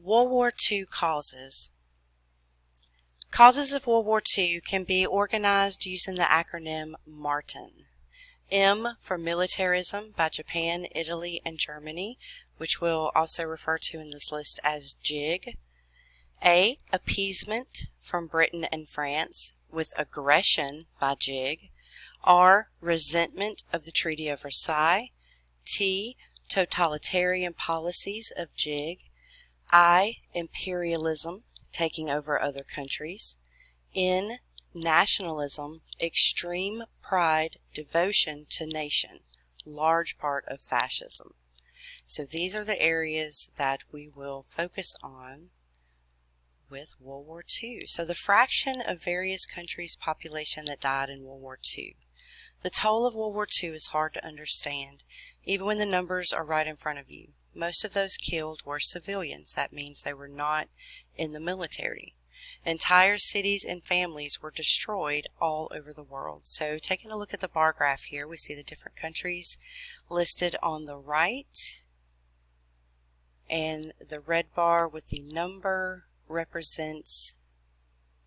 World War II causes. Causes of World War II can be organized using the acronym MARTIN. M for militarism by Japan, Italy, and Germany, which we'll also refer to in this list as JIG. A, appeasement from Britain and France, with aggression by JIG. R, resentment of the Treaty of Versailles. T, totalitarian policies of JIG. I, imperialism, taking over other countries. N, nationalism, extreme pride, devotion to nation, large part of fascism. So these are the areas that we will focus on with World War II. So the fraction of various countries' population that died in World War II. The toll of World War II is hard to understand, even when the numbers are right in front of you. Most of those killed were civilians. That means they were not in the military. Entire cities and families were destroyed all over the world. So taking a look at the bar graph here, we see the different countries listed on the right. And the red bar with the number represents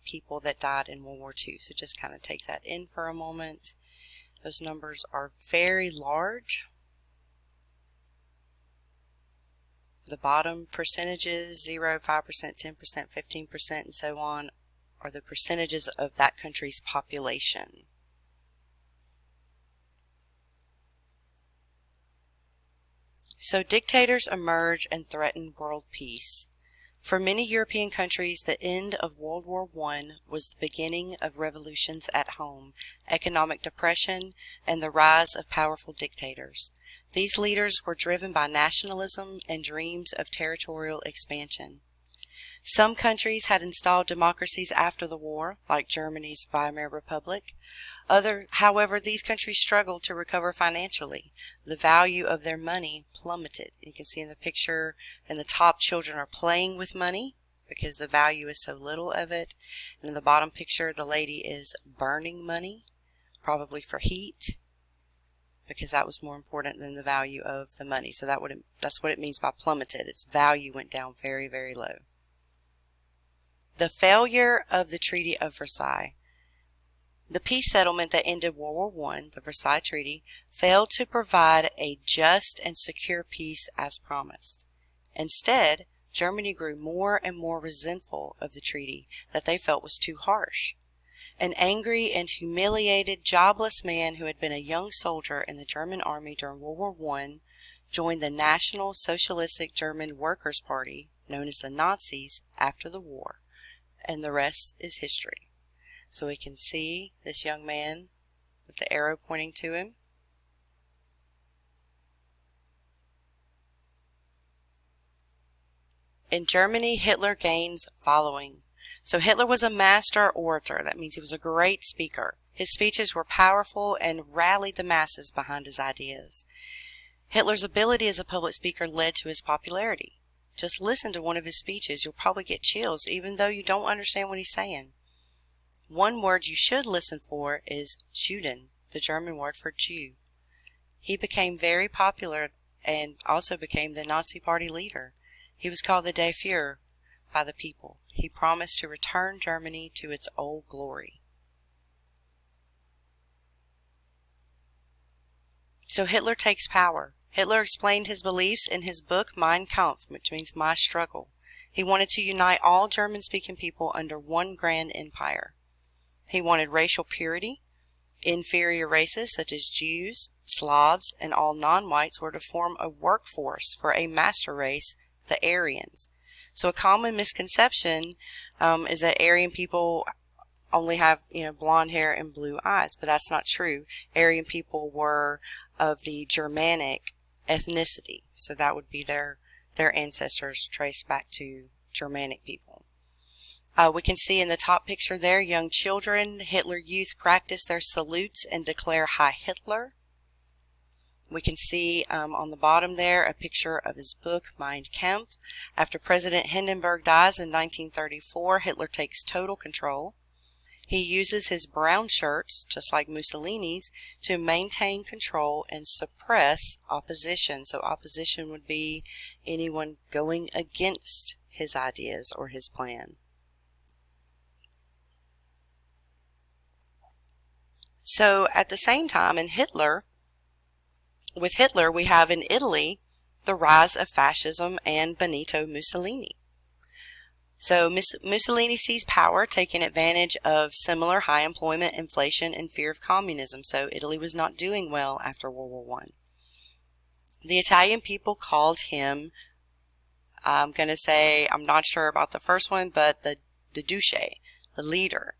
people that died in World War II. So just kind of take that in for a moment. Those numbers are very large. The bottom percentages, 0, 5%, 10%, 15%, and so on, are the percentages of that country's population. So dictators emerge and threaten world peace. For many European countries, the end of World War I was the beginning of revolutions at home, economic depression, and the rise of powerful dictators. These leaders were driven by nationalism and dreams of territorial expansion. Some countries had installed democracies after the war, like Germany's Weimar Republic. However, these countries struggled to recover financially. The value of their money plummeted. You can see in the picture in the top, children are playing with money because the value is so little of it. And in the bottom picture, the lady is burning money, probably for heat, because that was more important than the value of the money. So that's what it means by plummeted. Its value went down very, very low. The failure of the Treaty of Versailles. The peace settlement that ended World War I, the Versailles Treaty, failed to provide a just and secure peace as promised. Instead, Germany grew more and more resentful of the treaty that they felt was too harsh. An angry and humiliated, jobless man who had been a young soldier in the German army during World War I joined the National Socialistic German Workers' Party, known as the Nazis, after the war. And the rest is history. So we can see this young man with the arrow pointing to him. In Germany, Hitler gains following. So Hitler was a master orator. That means he was a great speaker. His speeches were powerful and rallied the masses behind his ideas. Hitler's ability as a public speaker led to his popularity. Just listen to one of his speeches. You'll probably get chills, even though you don't understand what he's saying. One word you should listen for is Juden, the German word for Jew. He became very popular and also became the Nazi Party leader. He was called the Der Führer by the people. He promised to return Germany to its old glory. So Hitler takes power. Hitler explained his beliefs in his book Mein Kampf, which means My Struggle. He wanted to unite all German-speaking people under one grand empire. He wanted racial purity. Inferior races such as Jews, Slavs, and all non-whites were to form a workforce for a master race, the Aryans. So a common misconception is that Aryan people only have, blonde hair and blue eyes, but that's not true. Aryan people were of the Germanic ethnicity, so that would be their ancestors traced back to Germanic people. We can see in the top picture there, young children, Hitler Youth practice their salutes and declare Heil Hitler. We can see on the bottom there a picture of his book Mein Kampf. After President Hindenburg dies in 1934, Hitler takes total control. He uses his brown shirts, just like Mussolini's, to maintain control and suppress opposition. So opposition would be anyone going against his ideas or his plan. So at the same time with Hitler, we have in Italy the rise of fascism and Benito Mussolini. So Mussolini seized power, taking advantage of similar high employment, inflation, and fear of communism. So Italy was not doing well after World War I. The Italian people called him, I'm going to say, I'm not sure about the first one, but the Duce, the leader.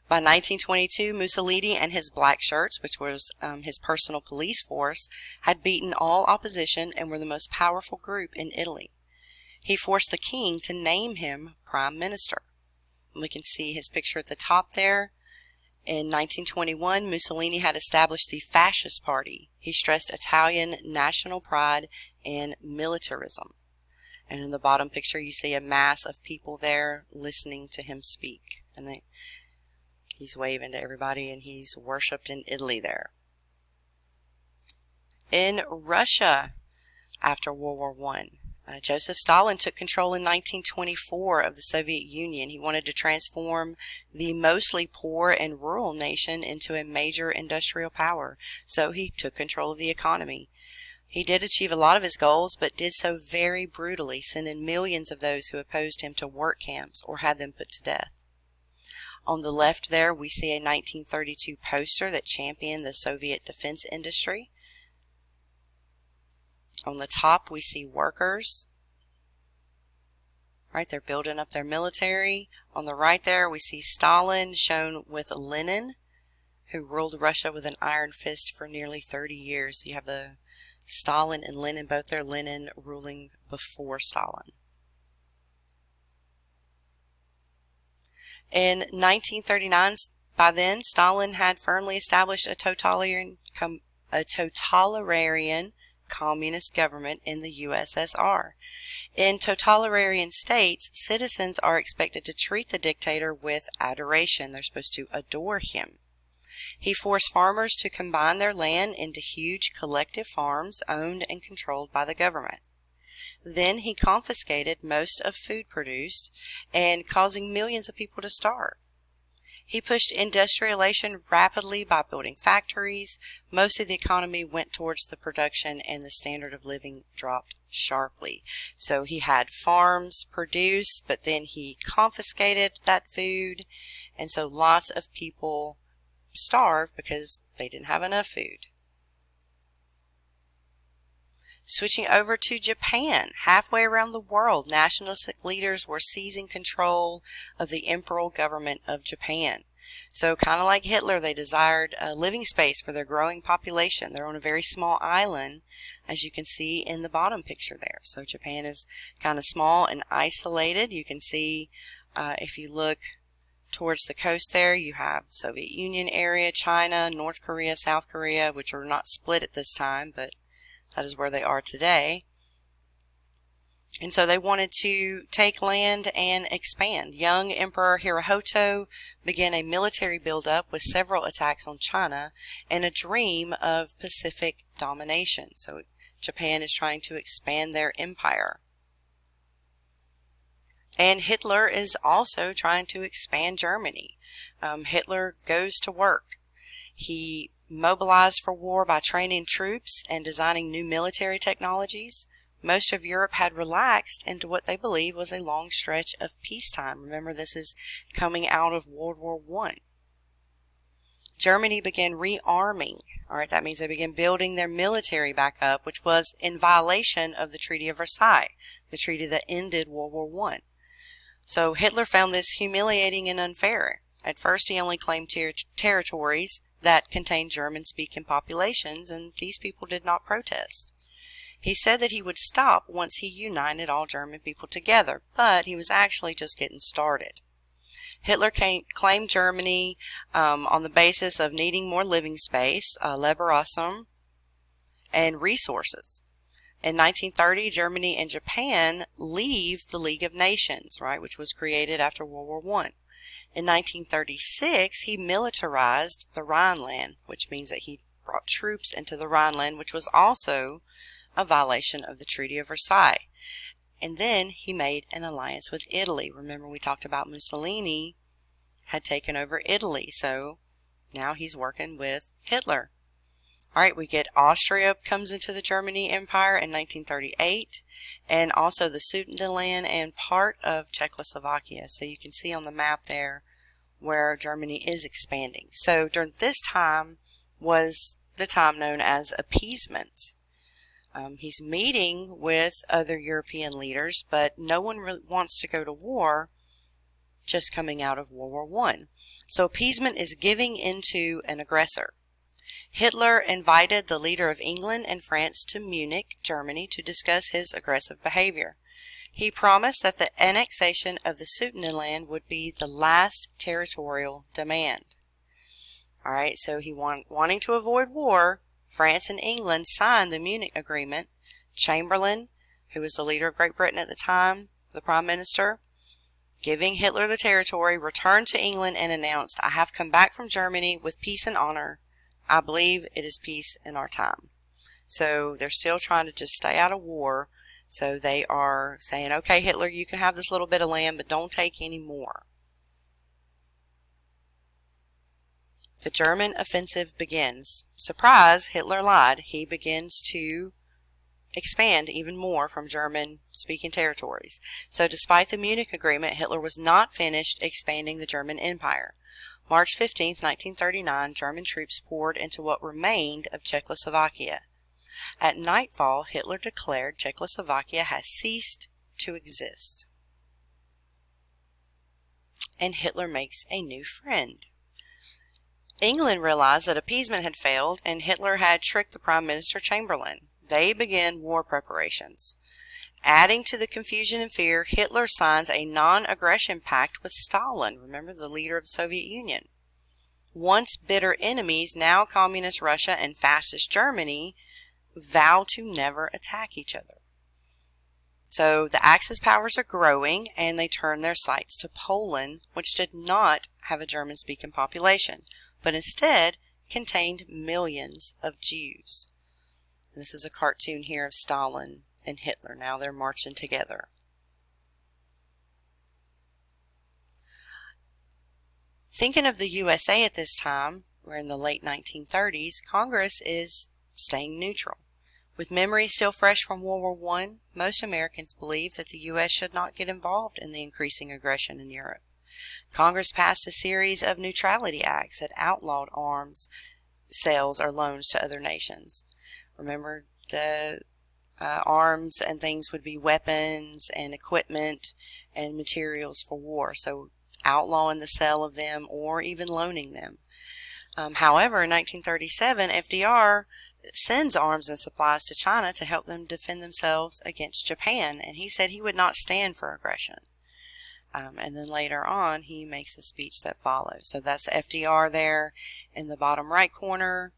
By 1922, Mussolini and his black shirts, which was his personal police force, had beaten all opposition and were the most powerful group in Italy. He forced the king to name him prime minister. And we can see his picture at the top there. In 1921, Mussolini had established the Fascist Party. He stressed Italian national pride and militarism. And in the bottom picture, you see a mass of people there listening to him speak. And he's waving to everybody, and he's worshipped in Italy there. In Russia, after World War I, Joseph Stalin took control in 1924 of the Soviet Union. He wanted to transform the mostly poor and rural nation into a major industrial power, so he took control of the economy. He did achieve a lot of his goals, but did so very brutally, sending millions of those who opposed him to work camps or had them put to death. On the left there, we see a 1932 poster that championed the Soviet defense industry. On the top, we see workers. Right, they're building up their military. On the right there, we see Stalin shown with Lenin, who ruled Russia with an iron fist for nearly 30 years. You have the Stalin and Lenin, both there, Lenin ruling before Stalin. In 1939, by then, Stalin had firmly established a totalitarian communist government in the USSR. In totalitarian states, citizens are expected to treat the dictator with adoration. They're supposed to adore him. He forced farmers to combine their land into huge collective farms owned and controlled by the government. Then he confiscated most of food produced and causing millions of people to starve. He pushed industrialization rapidly by building factories. Most of the economy went towards the production, and the standard of living dropped sharply. So he had farms produce, but then he confiscated that food, and so lots of people starved because they didn't have enough food. Switching over to Japan, halfway around the world, nationalistic leaders were seizing control of the imperial government of Japan. So kind of like Hitler, they desired a living space for their growing population. They're on a very small island, as you can see in the bottom picture there. So Japan is kind of small and isolated. You can see if you look towards the coast there, you have Soviet Union area, China, North Korea, South Korea, which are not split at this time, but that is where they are today. And so they wanted to take land and expand. Young Emperor Hirohito began a military buildup with several attacks on China and a dream of Pacific domination. So Japan is trying to expand their empire. And Hitler is also trying to expand Germany. Hitler goes to work. He mobilized for war by training troops and designing new military technologies. Most of Europe had relaxed into what they believed was a long stretch of peacetime. Remember, this is coming out of World War I. Germany began rearming. All right, that means they began building their military back up, which was in violation of the Treaty of Versailles, the treaty that ended World War I. So Hitler found this humiliating and unfair. At first, he only claimed territories that contained German-speaking populations, and these people did not protest. He said that he would stop once he united all German people together, but he was actually just getting started. Hitler claimed Germany on the basis of needing more living space, liberalism, and resources. In 1930, Germany and Japan leave the League of Nations, right, which was created after World War I. In 1936, he militarized the Rhineland, which means that he brought troops into the Rhineland, which was also a violation of the Treaty of Versailles. And then he made an alliance with Italy. Remember, we talked about Mussolini had taken over Italy, so now he's working with Hitler. All right, we get Austria comes into the Germany Empire in 1938, and also the Sudetenland and part of Czechoslovakia. So you can see on the map there where Germany is expanding. So during this time was the time known as appeasement. He's meeting with other European leaders, but no one really wants to go to war just coming out of World War I. So appeasement is giving into an aggressor. Hitler invited the leader of England and France to Munich, Germany, to discuss his aggressive behavior. He promised that the annexation of the Sudetenland would be the last territorial demand. All right, so wanting to avoid war, France and England signed the Munich Agreement. Chamberlain, who was the leader of Great Britain at the time, the Prime Minister, giving Hitler the territory, returned to England and announced, "I have come back from Germany with peace and honor. I believe it is peace in our time." So they're still trying to just stay out of war. So they are saying, okay, Hitler, you can have this little bit of land, but don't take any more. The German offensive begins. Surprise, Hitler lied. He begins to expand even more from German-speaking territories. So despite the Munich Agreement, Hitler was not finished expanding the German Empire. March 15, 1939, German troops poured into what remained of Czechoslovakia. At nightfall, Hitler declared Czechoslovakia has ceased to exist. And Hitler makes a new friend. England realized that appeasement had failed and Hitler had tricked the Prime Minister Chamberlain. They began war preparations. Adding to the confusion and fear, Hitler signs a non-aggression pact with Stalin, remember, the leader of the Soviet Union. Once bitter enemies, now Communist Russia and Fascist Germany, vow to never attack each other. So the Axis powers are growing and they turn their sights to Poland, which did not have a German-speaking population, but instead contained millions of Jews. This is a cartoon here of Stalin and Hitler. Now they're marching together. Thinking of the USA at this time, we're in the late 1930s, Congress is staying neutral. With memories still fresh from World War I, most Americans believe that the U.S. should not get involved in the increasing aggression in Europe. Congress passed a series of neutrality acts that outlawed arms sales or loans to other nations. Remember, the arms and things would be weapons and equipment and materials for war, so outlawing the sale of them or even loaning them. However, in 1937, FDR sends arms and supplies to China to help them defend themselves against Japan, and he said he would not stand for aggression. And then later on, he makes a speech that follows. So that's FDR there in the bottom right corner,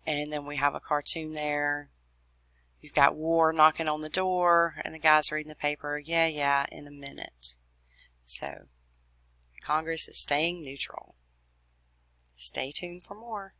and then we have a cartoon there. You've got war knocking on the door, and the guy's reading the paper, yeah, in a minute. So Congress is staying neutral. Stay tuned for more.